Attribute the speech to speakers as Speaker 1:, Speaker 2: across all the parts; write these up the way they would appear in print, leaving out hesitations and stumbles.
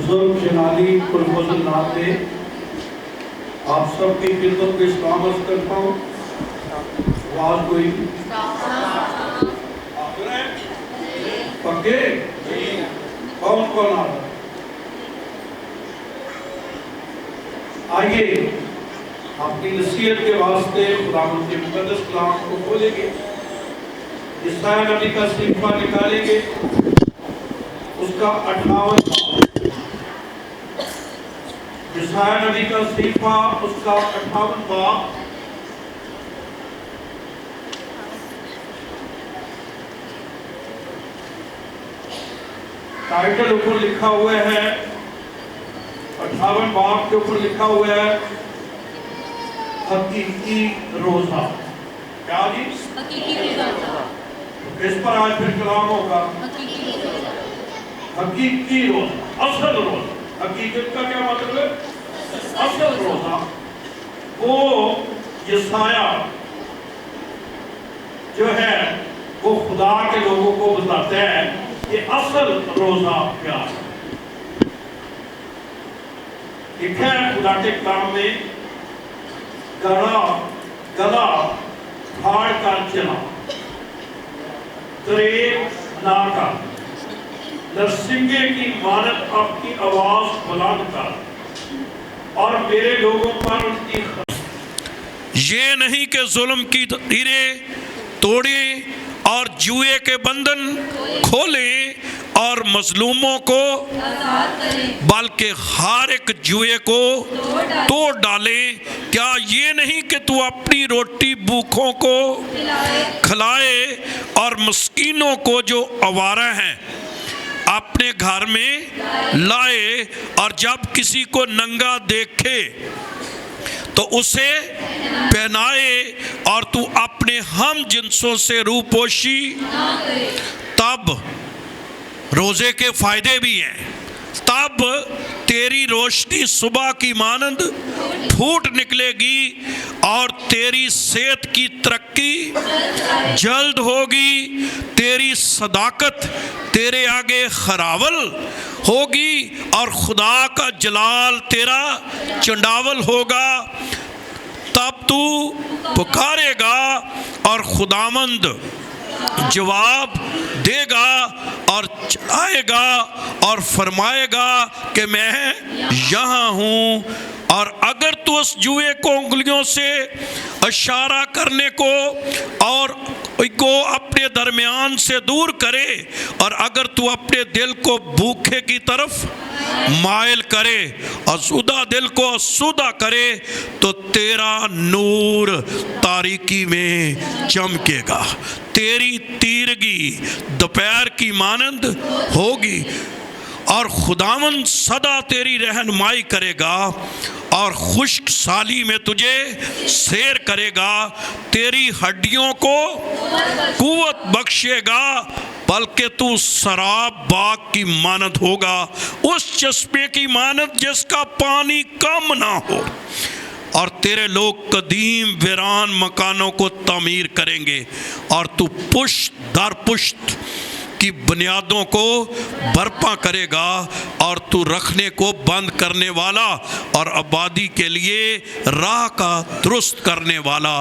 Speaker 1: بزرگ جنالی پرفضل ناتھ نے آپ سب کی خدمت میں سلام عرض کرتا ہوں۔ آواز کوئی پکے کون کون آ رہا؟ آئیے اپنی نصیحت کے واسطے خداوند کے مقدس کلام کو کھولیں گے، عیسائی نبی کا صحیفہ نکالیں گے، اس کا 58 باب، عیسائی نبی کا صحیفہ اس کا 58 باب، ٹائٹل اوپر لکھا ہوا ہے، 58 باب کے اوپر لکھا ہوا ہے حقیقی روزہ۔ کیا جی؟
Speaker 2: حقیقی روزہ۔
Speaker 1: اس پر آج پھر کلام ہوگا۔ حقیقی روزہ، اصل روزہ۔ حقیقت کا کیا مطلب ہے؟ اصل روزہ۔ وہ یسایہ جو ہے وہ خدا کے لوگوں کو بتاتا ہے کہ اصل روزہ کیا ہے۔ لکھا ہے خدا کے کلام میں، گلا پھاڑ کر چلا، دریغ نہ کر، نرسنگے کی مانت اپنی آواز بلند کر، اور میرے لوگوں پر ان کی
Speaker 3: یہ نہیں کہ ظلم کی تیریں توڑیں اور جوئے کے بندن کھولیں اور مظلوموں کو بلکہ ہر ایک جوئے کو توڑ ڈالیں۔ کیا یہ نہیں کہ تو اپنی روٹی بھوکوں کو کھلائے اور مسکینوں کو جو آوارہ ہیں اپنے گھر میں لائے، اور جب کسی کو ننگا دیکھے تو اسے پہنائے، اور تو اپنے ہم جنسوں سے روپوشی۔ تب روزے کے فائدے بھی ہیں، تب تیری روشنی صبح کی مانند پھوٹ نکلے گی، اور تیری صحت کی ترقی جلد ہوگی، تیری صداقت تیرے آگے خراول ہوگی، اور خدا کا جلال تیرا چنڈاول ہوگا۔ تب تو پکارے گا اور خداوند جواب دے گا، اور چلائے گا اور فرمائے گا کہ میں یہاں ہوں۔ اور اگر تو اس جوئے کو انگلیوں سے اشارہ کرنے کو اور کو اپنے درمیان سے دور کرے، اور اگر تو اپنے دل کو بھوکے کی طرف مائل کرے، آسودہ دل کو آسودہ کرے، تو تیرا نور تاریکی میں چمکے گا، تیری تیرگی دوپہر کی مانند ہوگی، اور خداوند سدا تیری رہنمائی کرے گا، اور خشک سالی میں تجھے سیر کرے گا، تیری ہڈیوں کو قوت بخشے گا، بلکہ تو سراب باغ کی مانند ہوگا، اس چشمے کی مانند جس کا پانی کم نہ ہو، اور تیرے لوگ قدیم ویران مکانوں کو تعمیر کریں گے، اور تو پشت در پشت کی بنیادوں کو برپا کرے گا، اور تو رکھنے کو بند کرنے والا اور آبادی کے لیے راہ کا درست کرنے والا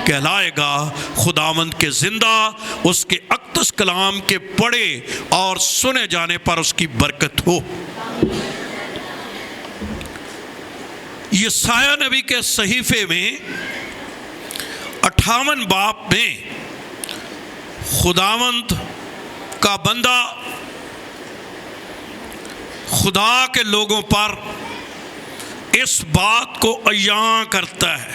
Speaker 3: کہلائے گا۔ خداوند کے زندہ اس کے اقدس کلام کے پڑھے اور سنے جانے پر اس کی برکت ہو۔ یسایہ نبی کے صحیفے میں 58 باب میں خداوند کا بندہ خدا کے لوگوں پر اس بات کو عیاں کرتا ہے،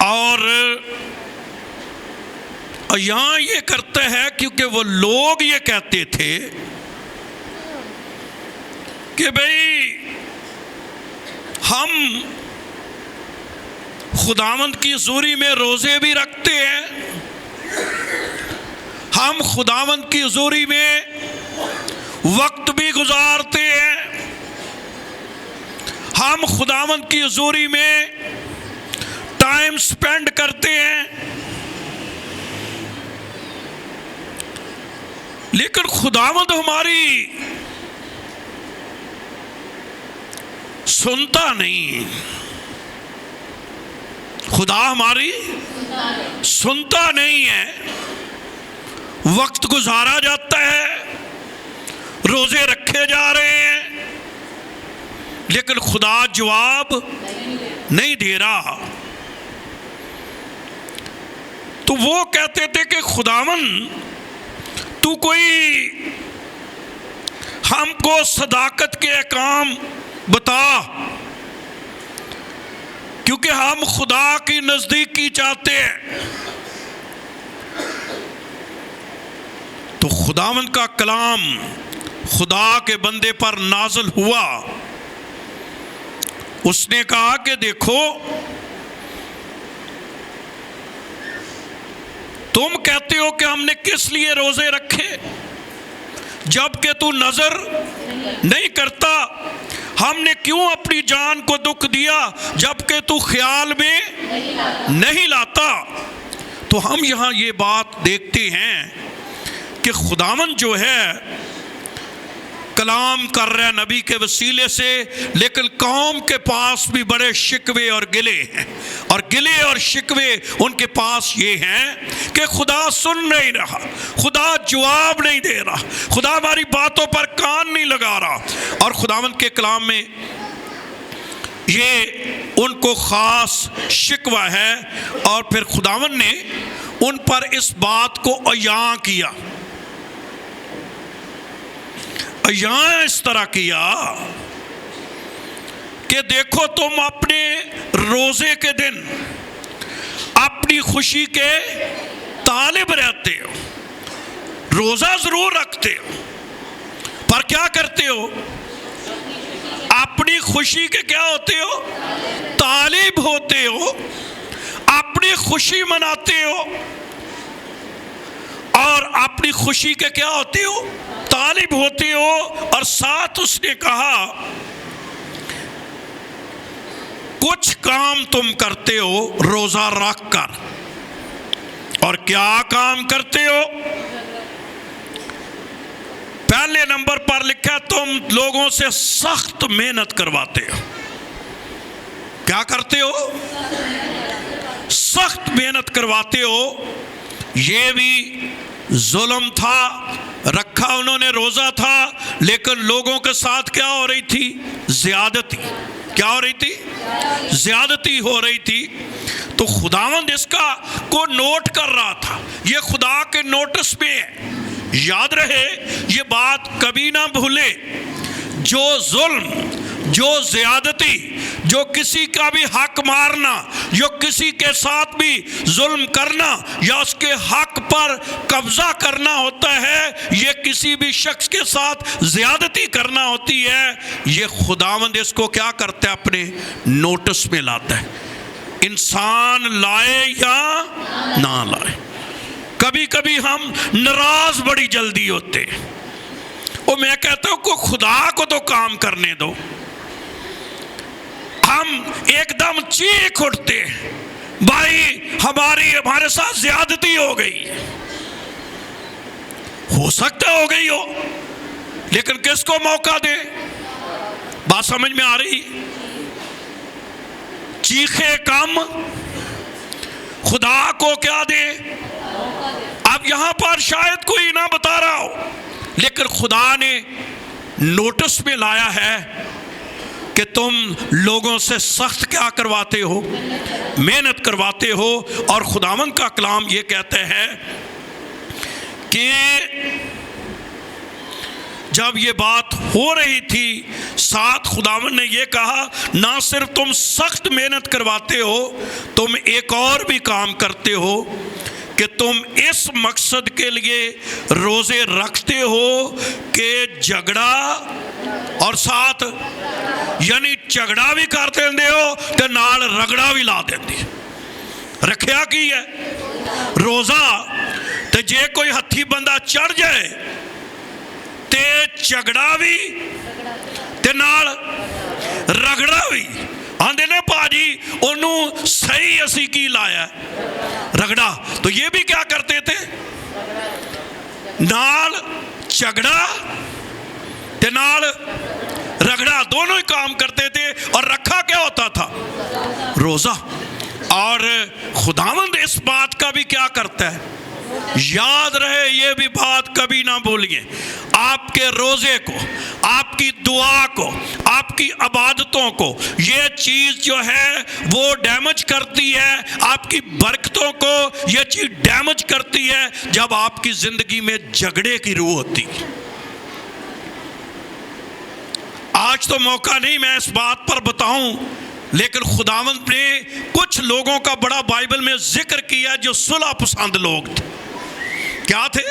Speaker 3: اور عیاں یہ کرتا ہے کیونکہ وہ لوگ یہ کہتے تھے کہ بھئی ہم خداوند کی حضوری میں روزے بھی رکھتے ہیں، ہم خداوند کی حضوری میں وقت بھی گزارتے ہیں، ہم خداوند کی حضوری میں ٹائم سپینڈ کرتے ہیں، لیکن خداوند ہماری سنتا نہیں. خدا ہماری سنتا نہیں ہے. وقت گزارا جاتا ہے, روزے رکھے جا رہے ہیں, لیکن خدا جواب نہیں دے رہا. تو وہ کہتے تھے کہ خداوند تو کوئی ہم کو صداقت کے احکام بتا, کیونکہ ہم خدا کی نزدیکی چاہتے ہیں. تو خداوند کا کلام خدا کے بندے پر نازل ہوا. اس نے کہا کہ دیکھو, تم کہتے ہو کہ ہم نے کس لیے روزے رکھے جبکہ تو نظر نہیں کرتا. ہم نے کیوں اپنی جان کو دکھ دیا جبکہ تو خیال میں نہیں لاتا. تو ہم یہاں یہ بات دیکھتے ہیں کہ خداوند جو ہے کلام کر رہا ہے نبی کے وسیلے سے, لیکن قوم کے پاس بھی بڑے شکوے اور گلے ہیں. اور گلے اور شکوے ان کے پاس یہ ہیں کہ خدا سن نہیں رہا, خدا جواب نہیں دے رہا, خدا ہماری باتوں پر کان نہیں لگا رہا. اور خداوند کے کلام میں یہ ان کو خاص شکوہ ہے. اور پھر خداوند نے ان پر اس بات کو عیاں کیا. عیاں اس طرح کیا کہ دیکھو تم اپنے روزے کے دن اپنی خوشی کے طالب رہتے ہو, روزہ ضرور رکھتے ہو, پر کیا کرتے ہو؟ اپنی خوشی کے کیا ہوتے ہو؟ طالب ہوتے ہو. اپنی خوشی مناتے ہو اور اپنی خوشی کے کیا ہوتے ہو؟ طالب ہوتے ہو. اور ساتھ اس نے کہا کچھ کام تم کرتے ہو روزہ رکھ کر. اور کیا کام کرتے ہو؟ پہلے نمبر پر لکھا تم لوگوں سے سخت محنت کرواتے ہو. کیا کرتے ہو؟ سخت محنت کرواتے ہو. یہ بھی ظلم تھا, رکھا انہوں نے روزہ تھا, لیکن لوگوں کے ساتھ کیا ہو رہی تھی؟ زیادتی. کیا ہو رہی تھی؟ زیادتی ہو رہی تھی. تو خداوند اس کا کو نوٹ کر رہا تھا. یہ خدا کے نوٹس میں ہے. یاد رہے یہ بات کبھی نہ بھولے, جو ظلم, جو زیادتی, جو کسی کا بھی حق مارنا, جو کسی کے ساتھ بھی ظلم کرنا یا اس کے حق پر قبضہ کرنا ہوتا ہے, یہ کسی بھی شخص کے ساتھ زیادتی کرنا ہوتی ہے. یہ خداوند اس کو کیا کرتا ہے؟ اپنے نوٹس میں لاتا ہے. انسان لائے یا نہ لائے. کبھی کبھی ہم ناراض بڑی جلدی ہوتے, اور میں کہتا ہوں کہ خدا کو تو کام کرنے دو. ہم ایک دم چیخ اٹھتے, بھائی ہمارے ساتھ زیادتی ہو گئی. ہو سکتا ہو گئی ہو, لیکن کس کو موقع دے؟ بات سمجھ میں آ رہی؟ چیخے کم, خدا کو کیا دے؟ اب یہاں پر شاید کوئی نہ بتا رہا ہو, لیکن خدا نے نوٹس میں لایا ہے کہ تم لوگوں سے سخت کیا کرواتے ہو؟ محنت کرواتے ہو. اور خداوند کا کلام یہ کہتا ہے کہ جب یہ بات ہو رہی تھی, ساتھ خداوند نے یہ کہا نہ صرف تم سخت محنت کرواتے ہو, تم ایک اور بھی کام کرتے ہو کہ تم اس مقصد کے لیے روزے رکھتے ہو کہ جھگڑا اور ساتھ یعنی جھگڑا بھی کر دے ہو تے نال رگڑا بھی لا دیندی. رکھیا کی ہے روزہ تے جے کوئی ہتھی بندہ چڑھ جائے تے جھگڑا بھی تے نال رگڑا بھی. آندے نے پاجی انہوں صحیح اسی کی لایا رگڑا. تو یہ بھی کیا کرتے تھے؟ نال جھگڑا تے نال رگڑا، دونوں ہی کام کرتے تھے، اور رکھا کیا ہوتا تھا؟ روزہ۔ اور خداوند اس بات کا بھی کیا کرتا ہے؟ یاد رہے، یہ بھی بات کبھی نہ بھولیے، آپ کے روزے کو، آپ کی دعا کو، آپ کی عبادتوں کو یہ چیز جو ہے وہ ڈیمیج کرتی ہے، آپ کی برکتوں کو یہ چیز ڈیمیج کرتی ہے جب آپ کی زندگی میں جھگڑے کی روح ہوتی ہے۔ آج تو موقع نہیں میں اس بات پر بتاؤں، لیکن خداوند نے کچھ لوگوں کا بڑا بائبل میں ذکر کیا جو صلح پسند لوگ تھے۔ کیا تھے؟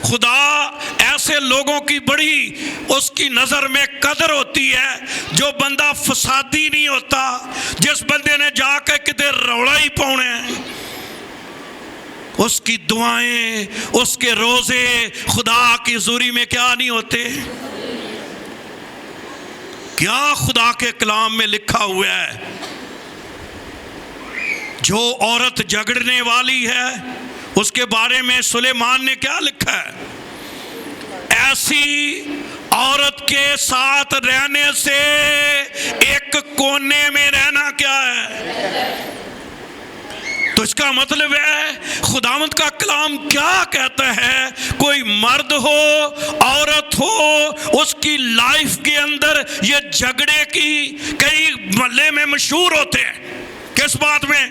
Speaker 3: خدا ایسے لوگوں کی بڑی اس کی نظر میں قدر ہوتی ہے جو بندہ فسادی نہیں ہوتا، جس بندے نے جا کے کدھر روڑا ہی پاؤنے ہیں، اس کی دعائیں، اس کے روزے خدا کی حضوری میں کیا نہیں ہوتے؟ کیا خدا کے کلام میں لکھا ہوا ہے؟ جو عورت جھگڑنے والی ہے اس کے بارے میں سلیمان نے کیا لکھا ہے؟ ایسی عورت کے ساتھ رہنے سے ایک کونے میں رہنا کیا ہے؟ تو اس کا مطلب ہے خداوند کا کلام کیا کہتا ہے؟ کوئی مرد ہو، عورت ہو، اس کی لائف کے اندر یہ جھگڑے کی کئی محلے میں مشہور ہوتے ہیں۔ کس بات میں؟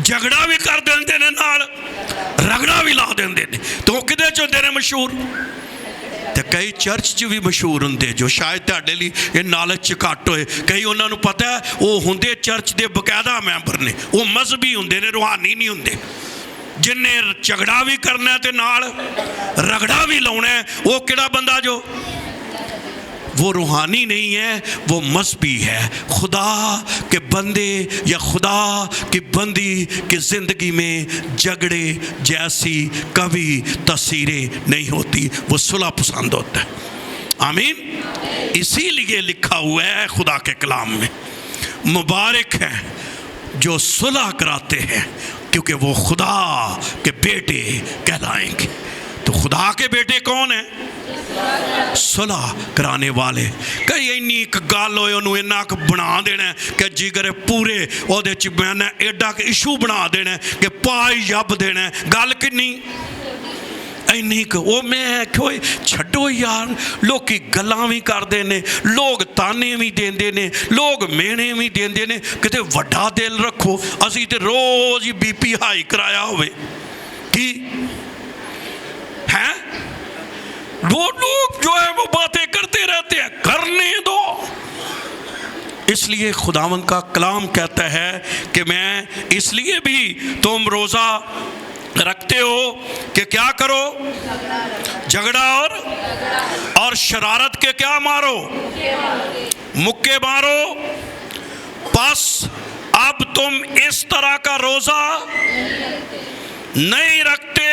Speaker 3: جھگڑا بھی کر دیندے نے، نال رگڑا بھی لا دیندے نے۔ تو وہ کدے چوندے نے مشہور؟ تو کئی چرچ چ بھی مشہور ہوندے جو شاید تہاڈے لئی یہ نالج چ گھٹ ہوئے، کئی انہاں نوں پتہ ہے وہ ہوندے چرچ دے باقاعدہ ممبر نے، وہ مذہبی ہوندے نے، روحانی نہیں ہوندے۔ جن نے جھگڑا بھی کرنا ہے تے نال رگڑا بھی لاؤنا ہے، وہ کیڑا بندہ جو وہ روحانی نہیں ہے، وہ مذہبی ہے۔ خدا کے بندے یا خدا کی بندی کی زندگی میں جھگڑے جیسی کبھی تاثیریں نہیں ہوتی، وہ صلح پسند ہوتا ہے۔ آمین۔ اسی لیے لکھا ہوا ہے خدا کے کلام میں، مبارک ہے جو صلح کراتے ہیں کیونکہ وہ خدا کے بیٹے کہلائیں گے۔ تو خدا کے بیٹے کون ہیں؟ صلح کرانے والے۔ کئی اینی ایک گال ہوئے انہوں انہاں کو بنا دینا ہے کہ جگر پورے او دے میں نے ایڈا کے ایشو بنا دینا ہے کہ پائی جب دینا ہے۔ گال کنی اینی کو وہ میں کوئی چھڑو یار، لوگ کی گلاں بھی کر دینے، لوگ تانے بھی دین دینے، لوگ مینے بھی دین دینے، کہتے وڈا دل رکھو، اسی تے روز ہی بی پی ہائی کرایا ہوئے کی ہیں؟ وہ لوگ جو ہے وہ باتیں کرتے رہتے ہیں، کرنے دو۔ اس لیے خداوند کا کلام کہتا ہے کہ میں اس لیے بھی تم روزہ رکھتے ہو کہ کیا کرو؟ جھگڑا اور شرارت کے کیا مارو؟ مکے مارو۔ پس اب تم اس طرح کا روزہ نہیں رکھتے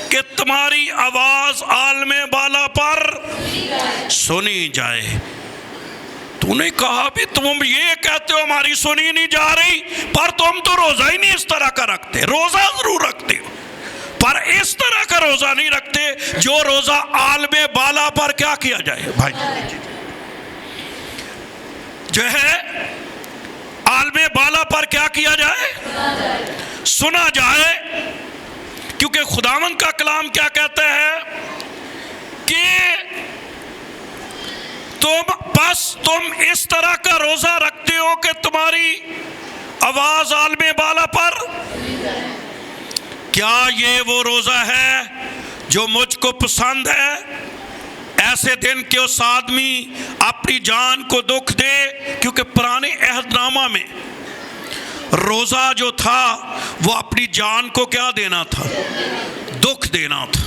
Speaker 3: کہ تمہاری آواز عالم بالا پر سنی جائے۔ تو نے کہا بھی تم یہ کہتے ہو ہماری سنی نہیں جا رہی، پر تم تو روزہ ہی نہیں اس طرح کا رکھتے۔ روزہ ضرور رکھتے ہو پر اس طرح کا روزہ نہیں رکھتے جو روزہ عالم بالا پر کیا کیا جائے؟ بھائی جو ہے عالم بالا پر کیا کیا جائے؟ سنا جائے۔ کیونکہ خداوند کا کلام کیا کہتا ہے کہ تم اس طرح کا روزہ رکھتے ہو کہ تمہاری آواز عالم بالا پر۔ کیا یہ وہ روزہ ہے جو مجھ کو پسند ہے؟ ایسے دن کہ اس آدمی اپنی جان کو دکھ دے، کیونکہ پرانے عہد نامہ میں روزہ جو تھا وہ اپنی جان کو کیا دینا تھا؟ دکھ دینا تھا۔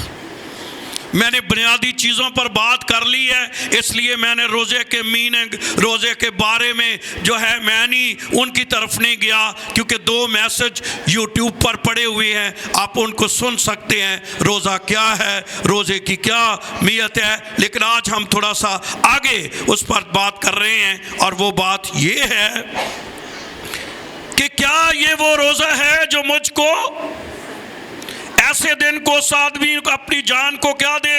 Speaker 3: میں نے بنیادی چیزوں پر بات کر لی ہے، اس لیے میں نے روزے کے میننگ، روزے کے بارے میں جو ہے میں نہیں ان کی طرف نہیں گیا، کیونکہ 2 میسج یوٹیوب پر پڑے ہوئے ہیں، آپ ان کو سن سکتے ہیں۔ روزہ کیا ہے، روزے کی کیا میت ہے، لیکن آج ہم تھوڑا سا آگے اس پر بات کر رہے ہیں، اور وہ بات یہ ہے کہ کیا یہ وہ روزہ ہے جو مجھ کو ایسے دن کو اس آدمی کو اپنی جان کو کیا دے؟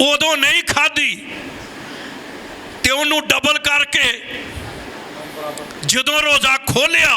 Speaker 3: ਉਦੋਂ ਨਹੀਂ ਖਾਧੀ ਤੇ ਉਹਨੂੰ ਡਬਲ ਕਰਕੇ ਜਦੋਂ ਰੋਜ਼ਾ ਖੋਲਿਆ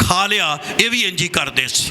Speaker 3: ਖਾ ਲਿਆ। ਇਹ ਵੀ ਇੰਜ ਹੀ ਕਰਦੇ ਸੀ।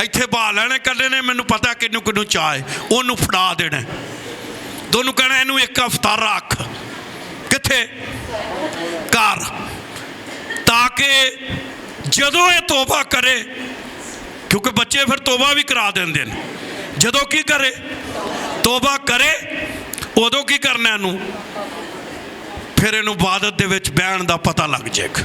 Speaker 3: ਇੱਥੇ ਬਾ ਲੈਣੇ ਕੱਢੇ ਨੇ, ਮੈਨੂੰ ਪਤਾ ਕਿਹਨੂੰ ਕਿਹਨੂੰ ਚਾਹੇ ਉਹਨੂੰ ਫੜਾ ਦੇਣਾ, ਦੋਨੋਂ ਕਹਿਣਾ ਇਹਨੂੰ ਇੱਕ ਹਫ਼ਤਾ ਰੱਖ ਕਿੱਥੇ ਘਰ, ਤਾਂ ਕਿ ਜਦੋਂ ਇਹ ਤੋਬਾ ਕਰੇ, ਕਿਉਂਕਿ ਬੱਚੇ ਫਿਰ ਤੋਬਾ ਵੀ ਕਰਾ ਦਿੰਦੇ ਨੇ, ਜਦੋਂ ਕੀ ਕਰੇ ਤੋਬਾ ਕਰੇ ਉਦੋਂ ਕੀ ਕਰਨਾ ਇਹਨੂੰ, ਫਿਰ ਇਹਨੂੰ ਇਬਾਦਤ ਦੇ ਵਿੱਚ ਬਹਿਣ ਦਾ ਪਤਾ ਲੱਗ ਜਾਏਗਾ।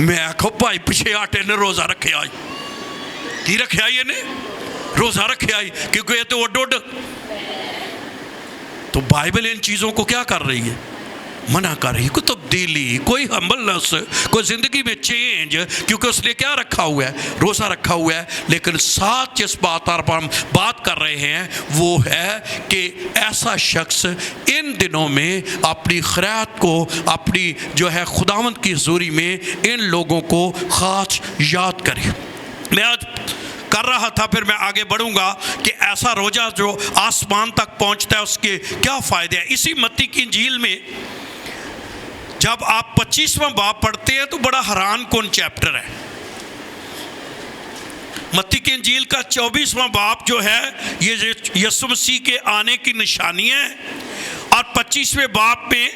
Speaker 3: میں آکھو بھائی پیچھے آٹے نے روزہ رکھے آئی کی رکھے آئی نے روزہ رکھے آئی کیونکہ یہ تو ڈوڈ. تو بائبل ان چیزوں کو کیا کر رہی ہے؟ منع کر رہی ہے. کوئی تبدیلی، کوئی ہمبلنس، کوئی زندگی میں چینج، کیونکہ اس نے کیا رکھا ہوا ہے؟ روزہ رکھا ہوا ہے. لیکن ساتھ جس بات پر ہم بات کر رہے ہیں وہ ہے کہ ایسا شخص ان دنوں میں اپنی خیرات کو، اپنی جو ہے خداوند کی حضوری میں ان لوگوں کو خاص یاد کرے. میں آج کر رہا تھا، پھر میں آگے بڑھوں گا کہ ایسا روزہ جو آسمان تک پہنچتا ہے اس کے کیا فائدے ہیں. اسی متی کی انجیل میں جب آپ 25واں باب پڑھتے ہیں تو بڑا حیران کن چیپٹر ہے. متی کی انجیل کا 24واں باب جو ہے یہ یسوع مسیح کے آنے کی نشانی ہے، اور 25ویں باب میں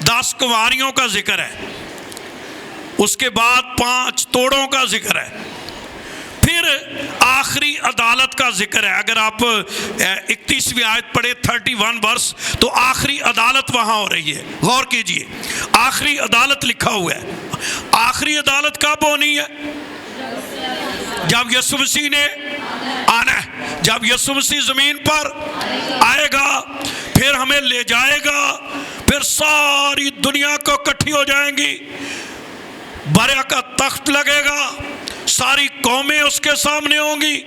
Speaker 3: 10 کنواریوں کا ذکر ہے، اس کے بعد 5 توڑوں کا ذکر ہے، پھر آخری عدالت کا ذکر ہے. اگر آپ 31ویں آیت پڑھے 31 ورس تو آخری عدالت وہاں ہو رہی ہے. غور کیجئے، آخری عدالت لکھا ہوا ہے. آخری عدالت کب ہونی ہے؟ جب یسوع مسیح نے آنا ہے، جب یسوع مسیح زمین پر آئے گا، پھر ہمیں لے جائے گا، پھر ساری دنیا کو اکٹھی ہو جائیں گی، بریا کا تخت لگے گا، ساری قومیں اس کے سامنے ہوں گی،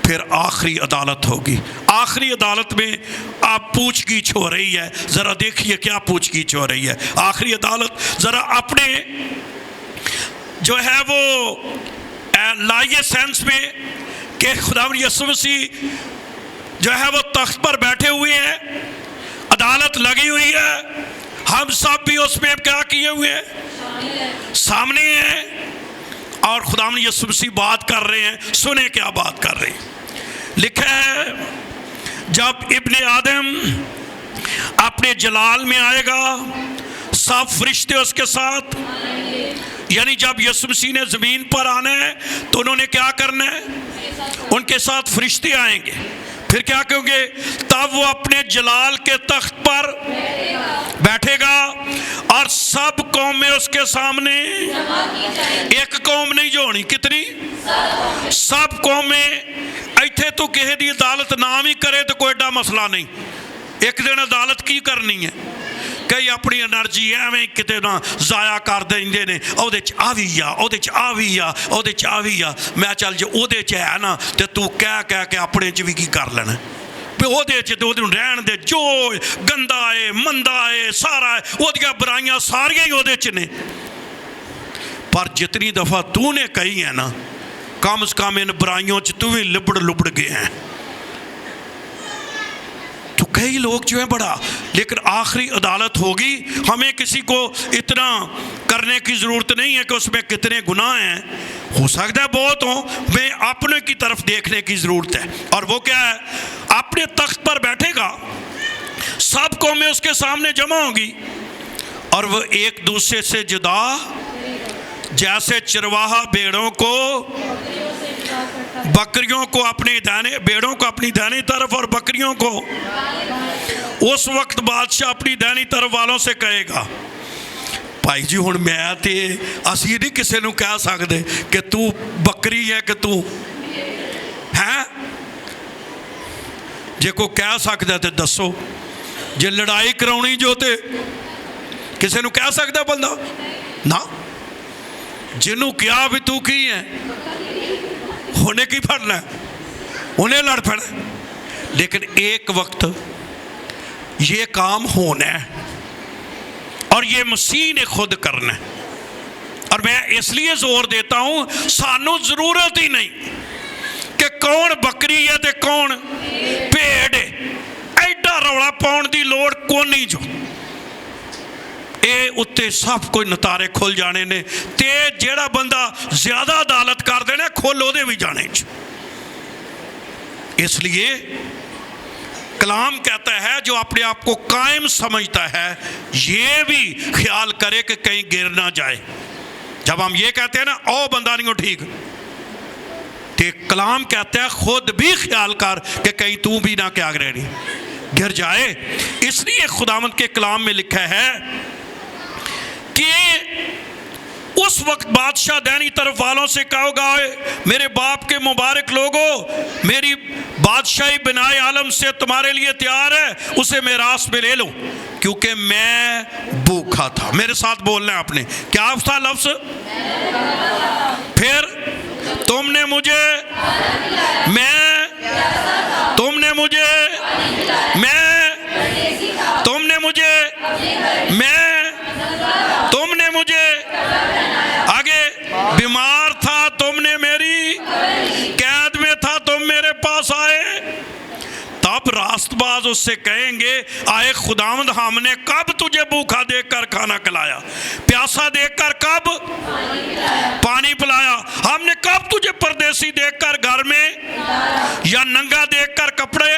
Speaker 3: پھر آخری عدالت ہوگی. آخری عدالت میں آپ پوچھ گچھ ہو رہی ہے. ذرا دیکھیے کیا پوچھ گچھ ہو رہی ہے. آخری عدالت ذرا اپنے جو ہے وہ لائیے سینس میں کہ خداوند یسوع مسیح جو ہے وہ تخت پر بیٹھے ہوئے ہیں، عدالت لگی ہوئی ہے، ہم سب بھی اس میں کیا کیے ہوئے ہیں؟ سامنے ہیں، اور خداوند یسوع مسیح بات کر رہے ہیں. سنیں کیا بات کر رہے ہیں. لکھا ہے جب ابن آدم اپنے جلال میں آئے گا، سب فرشتے اس کے ساتھ، یعنی جب یسوع مسیح نے زمین پر آنا ہے تو انہوں نے کیا کرنا ہے؟ ان کے ساتھ فرشتے آئیں گے. پھر کیا کہوں گے؟ تب وہ اپنے جلال کے تخت پر بیٹھے گا اور سب قومیں اس کے سامنے، ایک قوم نہیں جو ہونی، کتنی؟ سب قومیں. ایتھے تو کہے دی عدالت نام ہی کرے تو کوئی ایڈا مسئلہ نہیں. ایک دن عدالت کی کرنی ہے، کئی اپنی انرجی ایویں کتے نہ ضائع کر دیں نے، اودے چ آوی آ، اودے چ آوی آ، اودے چ آوی آ. میں چل جو اودے چ ہے نا تے تو کہہ کے اپنے چ بھی کی کر لینا بھی اودے چ تے اودے رہن دے، جو گندا ہے مندا ہے سارا ہے، اودیاں برائیاں ساریاں ہی اودے چ نے. پر جتنی دفعہ تو نے کہی ہے نا، کم از کم ان برائیوں چ تو بھی لبڑ گئے ہیں. تو کئی لوگ جو ہیں بڑا، لیکن آخری عدالت ہوگی. ہمیں کسی کو اتنا کرنے کی ضرورت نہیں ہے کہ اس میں کتنے گناہ ہیں، ہو سکتا ہے بہت ہوں، میں اپنے کی طرف دیکھنے کی ضرورت ہے. اور وہ کیا ہے؟ اپنے تخت پر بیٹھے گا، سب قومیں اس کے سامنے جمع ہوگی، اور وہ ایک دوسرے سے جدا، جیسے چرواہا بیڑوں کو، بکریوں کو اپنے دانے، بیڑوں کو اپنی دائنی طرف اور بکریوں کو. اس وقت بادشاہ اپنی دائنی طرف والوں سے کہے گا. بھائی جی ہن میں تے اسی نہیں کسی نو کہہ سکتے کہ تو بکری ہے کہ تو ہے. جے کو کہہ سکتا تے دسو، جے لڑائی کراؤنی جو تے کسی نو کہہ سکتا بندہ نا. جنوں کیا بھی تو کی ہے ہونے کی پڑھنا ہے، انہیں لڑ پڑے. لیکن ایک وقت یہ کام ہونا ہے اور یہ مسیح نے خود کرنا ہے. اور میں اس لیے زور دیتا ہوں، سانو ضرورت ہی نہیں کہ کون بکری ہے تے کون بھیڑ ہے. ایڈا رولا پاؤن دی لوڑ کون نہیں جو اے اتے سب کوئی نتارے کھل جانے نے. تے جیڑا بندہ زیادہ عدالت کر دینے کھول ہو دے بھی جانے. اس لیے کلام کہتا ہے جو اپنے آپ کو قائم سمجھتا ہے یہ بھی خیال کرے کہ کہیں گر نہ جائے. جب ہم یہ کہتے ہیں نا او بندہ نہیں ہو ٹھیک، تے کلام کہتا ہے خود بھی خیال کر کہ کہیں تو بھی نہ کیا گر جائے. اس لیے خداوند کے کلام میں لکھا ہے کہ اس اس وقت بادشاہ دینی طرف والوں سے کہو گا میرے باپ کے مبارک لوگوں، میری بادشاہی بنائے عالم سے تمہارے لیے تیار ہے، اسے میراث میں لے لو، کیونکہ میں بھوکا تھا۔ میرے ساتھ بولنا ہے آپ نے، کیا تھا لفظ؟ پھر تم نے مجھے آگے بیمار تھا، تم نے میری قید میں تھا، تم میرے پاس آئے۔ تب راست باز اس سے کہیں گے آئے خداوند، ہم نے کب تجھے بھوکا دیکھ کر کھانا کھلایا، پیاسا دیکھ کر کب پانی پلایا، ہم نے کب تجھے پردیسی دیکھ کر گھر میں یا ننگا دیکھ کر کپڑے،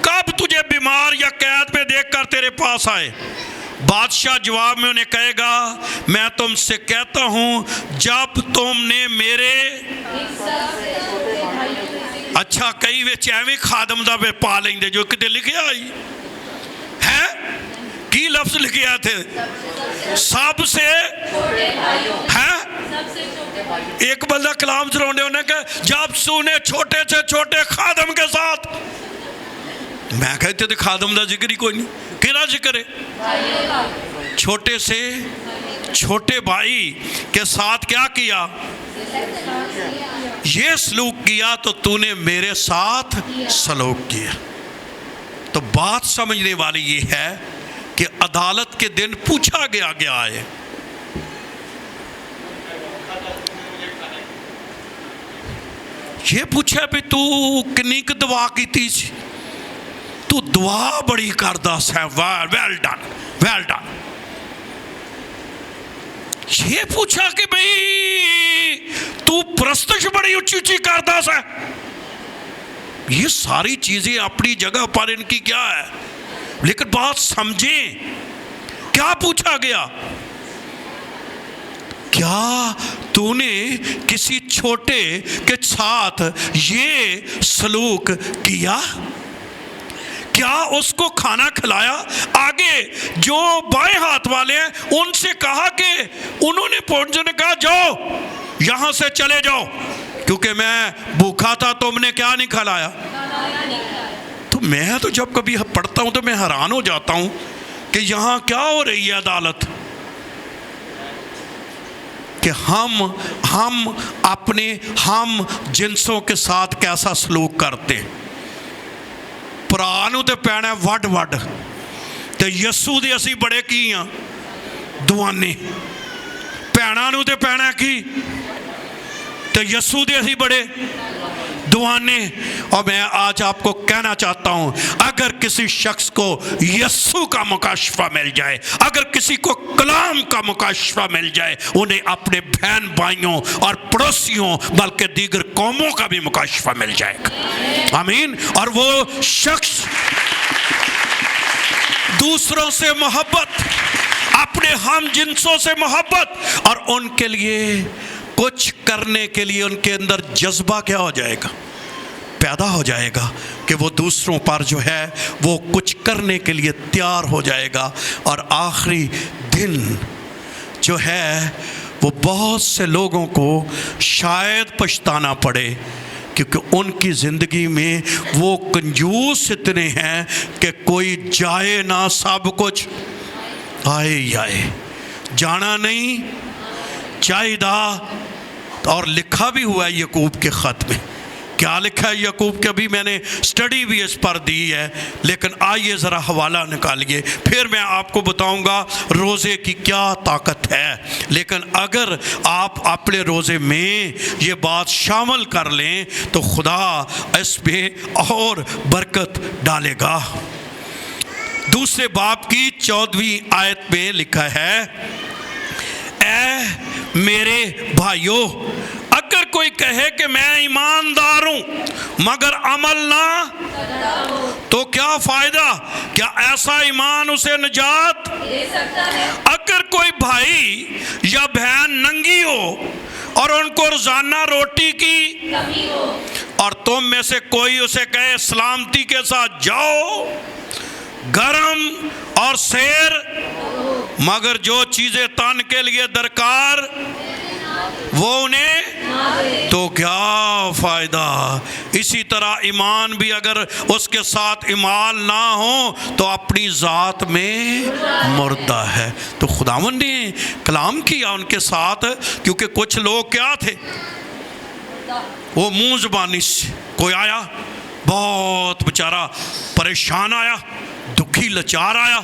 Speaker 3: کب تجھے بیمار یا قید میں دیکھ کر تیرے پاس آئے۔ بادشاہ جواب میں انہیں کہے گا میں تم سے کہتا ہوں جب تم نے میرے، اچھا کئی وچ ایویں خادم دا پہ پا لیں دے جو کتے لکھے آئی ہے، کی لفظ لکھے آئے تھے؟ سب سے ہے۔ ایک بندہ کلام سنوندے انہیں کہ جب سونے چھوٹے سے چھوٹے خادم کے ساتھ، میں کہتے تھے خادم دا ذکر ہی کوئی نہیں، کینا ذکر ہے؟ چھوٹے سے چھوٹے بھائی کے ساتھ کیا کیا؟ یہ سلوک کیا تو تو نے میرے ساتھ سلوک کیا۔ تو بات سمجھنے والی یہ ہے کہ عدالت کے دن پوچھا گیا ہے، یہ پوچھا بھی تو کنی کی دعا کی تھی، تو دعا بڑی کردہ ہے، ویل ڈن۔ یہ پوچھا کہ بھئی تو پرستش بڑی اچھی اچھی کردہ ہے۔ یہ ساری چیزیں اپنی جگہ پر ان کی کیا ہے، لیکن بات سمجھیں کیا پوچھا گیا؟ کیا تو نے کسی چھوٹے کے ساتھ یہ سلوک کیا؟ کیا اس کو کھانا کھلایا؟ آگے جو بائیں ہاتھ والے ہیں ان سے کہا کہ انہوں نے کہا جاؤ یہاں سے چلے جاؤ، کیونکہ میں بھوکا تھا، تم نے کیا نہیں کھلایا۔ تو میں تو جب کبھی پڑھتا ہوں تو میں حیران ہو جاتا ہوں کہ یہاں کیا ہو رہی ہے عدالت، کہ ہم اپنے ہم جنسوں کے ساتھ کیسا سلوک کرتے۔ پرانو تے پینا وڈ تے یسو دے اسی بڑے کی ہاں دوانے، پینا تے پینا کی تے یسو دے اسی بڑے دوانے۔ اور میں آج آپ کو کہنا چاہتا ہوں اگر کسی شخص کو یسوع کا مکاشفہ مل جائے، اگر کسی کو کلام کا مکاشفہ مل جائے، انہیں اپنے بہن بھائیوں اور پڑوسیوں بلکہ دیگر قوموں کا بھی مکاشفہ مل جائے گا۔ آمین۔ اور وہ شخص دوسروں سے محبت، اپنے ہم جنسوں سے محبت اور ان کے لیے کچھ کرنے کے لیے ان کے اندر جذبہ کیا ہو جائے گا، پیدا ہو جائے گا کہ وہ دوسروں پر جو ہے وہ کچھ کرنے کے لیے تیار ہو جائے گا۔ اور آخری دن جو ہے وہ بہت سے لوگوں کو شاید پچھتانا پڑے، کیونکہ ان کی زندگی میں وہ کنجوس اتنے ہیں کہ کوئی جائے نہ، سب کچھ آئے ہی آئے، جانا نہیں چاہیے۔ اور لکھا بھی ہوا ہے یعقوب کے خط میں، کیا لکھا ہے یعقوب کے، ابھی میں نے سٹڈی بھی اس پر دی ہے، لیکن آئیے ذرا حوالہ نکالیے، پھر میں آپ کو بتاؤں گا روزے کی کیا طاقت ہے۔ لیکن اگر آپ اپنے روزے میں یہ بات شامل کر لیں تو خدا اس پہ اور برکت ڈالے گا۔ دوسرے باب کی 14ویں آیت میں لکھا ہے، اے میرے بھائیو، اگر کوئی کہے کہ میں ایماندار ہوں مگر عمل نہ، تو کیا فائدہ؟ کیا ایسا ایمان اسے نجات دے سکتا ہے؟ اگر کوئی بھائی یا بہن ننگی ہو اور ان کو روزانہ روٹی کی کمی ہو اور تم میں سے کوئی اسے کہے سلامتی کے ساتھ جاؤ، گرم اور سیر، مگر جو چیزیں تن کے لیے درکار وہ انہیں تو کیا فائدہ۔ اسی طرح ایمان بھی اگر اس کے ساتھ اعمال نہ ہو تو اپنی ذات میں مردہ ہے۔ تو خداوند نے کلام کیا ان کے ساتھ، کیونکہ کچھ لوگ کیا تھے، وہ منہ زبانی سے کوئی آیا بہت بیچارہ پریشان آیا، دکھی لچار آیا،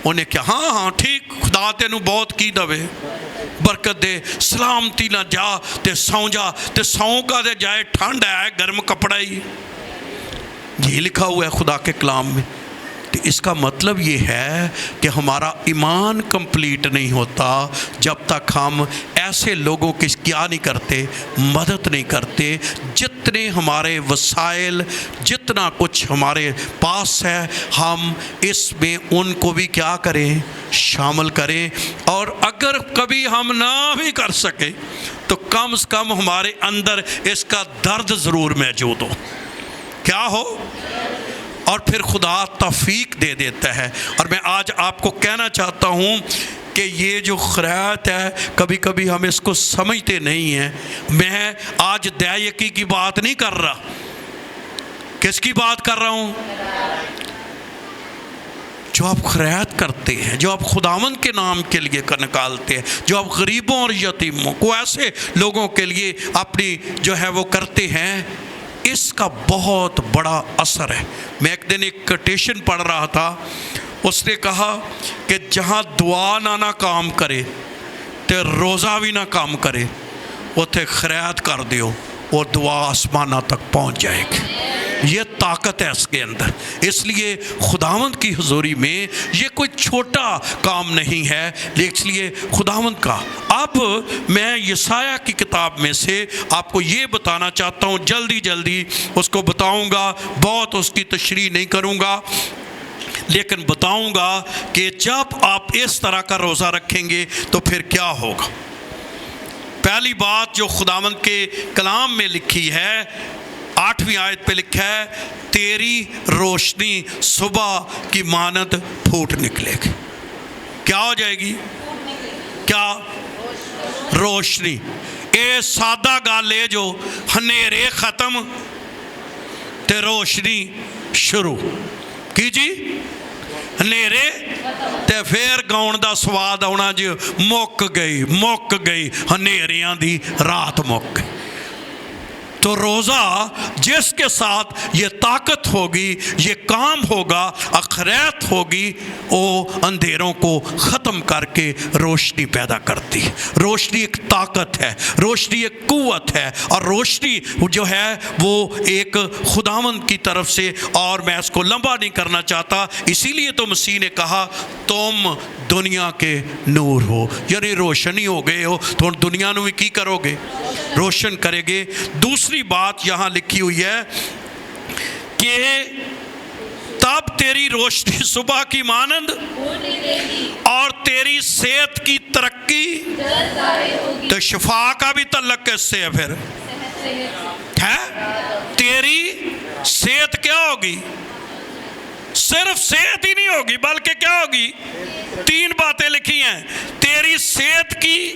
Speaker 3: انہیں کیا ہاں ٹھیک خدا تینوں بہت کی دوے برکت دے، سلامتی نہ جا تے سوں جا، تے سوں کا دے جائے ٹھنڈ ہے گرم کپڑا ہی، یہ لکھا ہوا ہے خدا کے کلام میں۔ تو اس کا مطلب یہ ہے کہ ہمارا ایمان کمپلیٹ نہیں ہوتا جب تک ہم ایسے لوگوں کی کیا نہیں کرتے، مدد نہیں کرتے۔ جتنے ہمارے وسائل، جتنا کچھ ہمارے پاس ہے، ہم اس میں ان کو بھی کیا کریں، شامل کریں۔ اور اگر کبھی ہم نہ بھی کر سکیں تو کم از کم ہمارے اندر اس کا درد ضرور موجود ہو، کیا ہو، اور پھر خدا توفیق دے دیتا ہے۔ اور میں آج آپ کو کہنا چاہتا ہوں کہ یہ جو خیرات ہے کبھی کبھی ہم اس کو سمجھتے نہیں ہیں۔ میں آج دائیکی کی بات نہیں کر رہا، کس کی بات کر رہا ہوں؟ جو آپ خیرات کرتے ہیں، جو آپ خداوند کے نام کے لیے نکالتے ہیں، جو آپ غریبوں اور یتیموں کو، ایسے لوگوں کے لیے اپنی جو ہے وہ کرتے ہیں، اس کا بہت بڑا اثر ہے۔ میں ایک دن ایک کوٹیشن پڑھ رہا تھا، اس نے کہا کہ جہاں دعا نہ کام کرے تے روزہ بھی نہ کام کرے، اتھے خیرات کر دیو، وہ دعا آسمانہ تک پہنچ جائے گی۔ یہ طاقت ہے اس کے اندر۔ اس لیے خداوند کی حضوری میں یہ کوئی چھوٹا کام نہیں ہے، اس لیے خداوند کا۔ اب میں یسایہ کی کتاب میں سے آپ کو یہ بتانا چاہتا ہوں، جلدی جلدی اس کو بتاؤں گا، بہت اس کی تشریح نہیں کروں گا، لیکن بتاؤں گا کہ جب آپ اس طرح کا روزہ رکھیں گے تو پھر کیا ہوگا۔ پہلی بات جو خداوند کے کلام میں لکھی ہے، 8ویں آیت پہ لکھا ہے، تیری روشنی صبح کی مانند پھوٹ نکلے گی۔ کیا ہو جائے گی؟ کیا؟ روشنی۔ اے سادہ گالے جو ہنیرے ختم تے روشنی شروع کی جی، ہنیرے تے پھر گاؤن دا سواد آنا جی، مک گئی ہنیریاں دی رات مک گئی۔ تو روزہ جس کے ساتھ یہ طاقت ہوگی، یہ کام ہوگا، اخریت ہوگی، وہ اندھیروں کو ختم کر کے روشنی پیدا کرتی ہے۔ روشنی ایک طاقت ہے، روشنی ایک قوت ہے، اور روشنی جو ہے وہ ایک خداوند کی طرف سے، اور میں اس کو لمبا نہیں کرنا چاہتا، اسی لیے تو مسیح نے کہا تم دنیا کے نور ہو، یعنی روشنی ہو گئے ہو تو دنیا نو بھی کی کرو گے، روشن کرے گے۔ دوسری بات یہاں لکھی ہوئی ہے کہ تب تیری روشنی صبح کی مانند اور تیری صحت کی ترقی، تو شفا کا بھی تعلق کیسے ہے پھر ہے؟ تیری صحت کیا ہوگی؟ صرف صحت ہی نہیں ہوگی بلکہ کیا ہوگی؟ 3 باتیں لکھی ہیں۔ تیری صحت کی،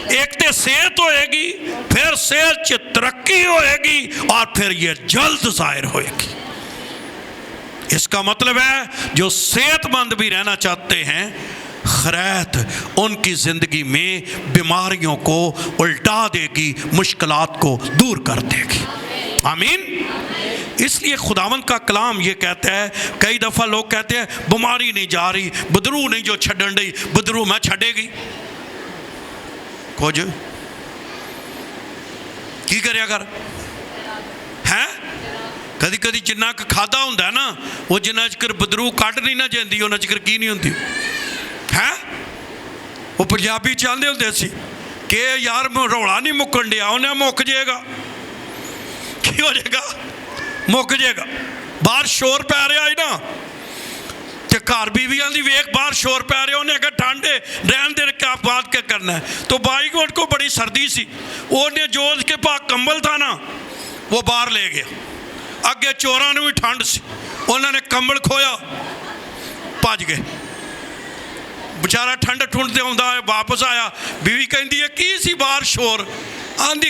Speaker 3: ایک تے صحت ہوئے گی، پھر صحت چ ترقی ہوئے گی، اور پھر یہ جلد ظاہر ہوئے گی۔ اس کا مطلب ہے جو صحت مند بھی رہنا چاہتے ہیں، خیرات ان کی زندگی میں بیماریوں کو الٹا دے گی، مشکلات کو دور کر دے گی۔ آمین۔ اس لیے خداوند کا کلام یہ کہتا ہے، کئی دفعہ لوگ کہتے ہیں بیماری نہیں جا رہی، بدرو نہیں جو چھڑن رہی، بدرو میں چھڑے گی کچھ کی کرے اگر ہے کدی کدی جنہ کا کھادا ہوندہ ہے نا، وہ جنہ چکر بدرو کٹ نہیں نہ جاندی، وہ نہ چکر کی نہیں ہوندی ہے۔ وہ پنجابی چاہتے ہوندے سی کہ یار روڑا نہیں مکن دیا، انہیں مک جائے گا، کی ہو جائے گا؟ مک جائے گا۔ باہر شور پہ رہا ہے نا، کہ گھر بیویاں دی ویک باہر شور پہ رہے، انہیں کہا ٹھنڈے رہن دے کیا بات کیا کرنا ہے۔ تو بھائی کو ان کو بڑی سردی سی، انہیں جو اس کے پاس کمبل تھا نا وہ باہر لے گیا، ਅੱਗੇ ਚੋਰਾਂ ਨੂੰ ਵੀ ਠੰਡ ਸੀ, ਉਹਨਾਂ ਨੇ ਕੰਬਲ ਖੋਇਆ, ਭੱਜ ਗਏ। ਵਿਚਾਰਾ ਠੰਡ ਠੁੰਡ ਤੇ ਆਉਂਦਾ ਹੈ, ਵਾਪਸ ਆਇਆ, ਬੀਵੀ ਕਹਿੰਦੀ ਹੈ ਕੀ ਸੀ ਬਾਹਰ ਸ਼ੋਰ? ਆਂਦੀ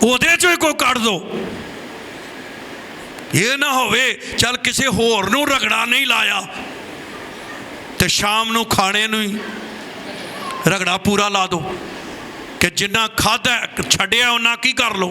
Speaker 3: ਉਹਦੇ ਚੋਂ ਹੀ ਕੋਈ ਕੱਢ ਦੋ। ਇਹ ਨਾ ਹੋਵੇ ਚੱਲ ਕਿਸੇ ਹੋਰ ਨੂੰ ਰਗੜਾ ਨਹੀਂ ਲਾਇਆ ਤੇ ਸ਼ਾਮ ਨੂੰ ਖਾਣੇ ਨੂੰ ਹੀ ਰਗੜਾ ਪੂਰਾ ਲਾ ਦੋ ਕਿ ਜਿੰਨਾ ਖਾਧਾ ਛੱਡਿਆ ਉਹਨਾਂ ਕੀ ਕਰ ਲੋ।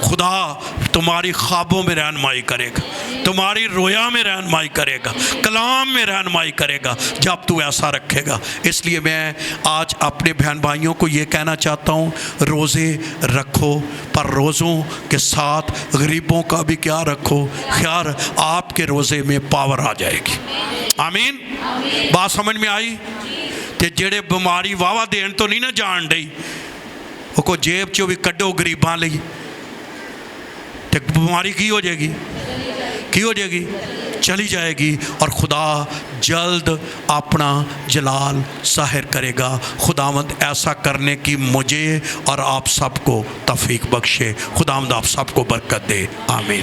Speaker 3: خدا تمہاری خوابوں میں رہنمائی کرے گا، تمہاری رویا میں رہنمائی کرے گا، کلام میں رہنمائی کرے گا جب تو ایسا رکھے گا۔ اس لیے میں آج اپنے بہن بھائیوں کو یہ کہنا چاہتا ہوں، روزے رکھو، پر روزوں کے ساتھ غریبوں کا بھی کیا رکھو خیال، آپ کے روزے میں پاور آ جائے گی۔ آمین۔ بات سمجھ میں آئی؟ کہ جڑے بیماری واوا دین تو نہیں نہ جان ڈئی، وہ کو جیب چو بھی کڈو غریباں لئی، تے بیماری کی ہو جائے گی؟ کی ہو جائے گی؟ چلی جائے گی، اور خدا جلد اپنا جلال ظاہر کرے گا۔ خداوند ایسا کرنے کی مجھے اور آپ سب کو توفیق بخشے۔ خداوند آپ سب کو برکت دے۔ آمین۔